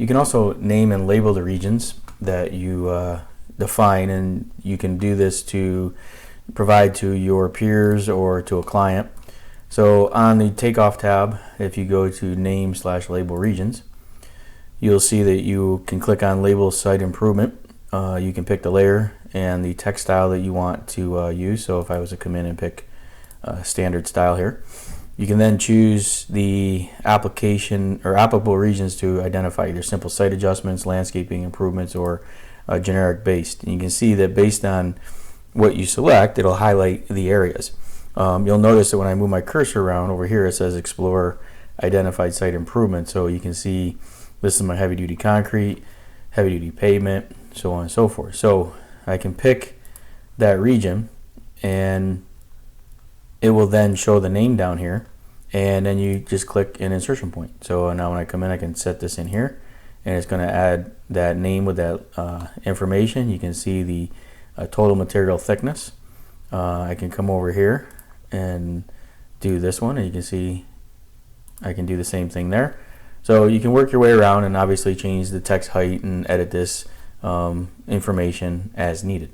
You can also name and label the regions that you define, and you can do this to provide to your peers or to a client. So on the takeoff tab, if you go to name/label regions, you'll see that you can click on label site improvement. You can pick the layer and the text style that you want to use. So if I was to come in and pick standard style here, you can then choose the application or applicable regions to identify either simple site adjustments, landscaping improvements, or generic based. And you can see that based on what you select, it'll highlight the areas. You'll notice that when I move my cursor around over here, it says explore identified site improvement. So you can see this is my heavy duty concrete, heavy duty pavement, so on and so forth. So I can pick that region and it will then show the name down here, and then you just click an insertion point. So now when I come in, I can set this in here, and it's going to add that name with that information. You can see the total material thickness. I can come over here and do this one, and you can see I can do the same thing there. So you can work your way around and obviously change the text height and edit this information as needed.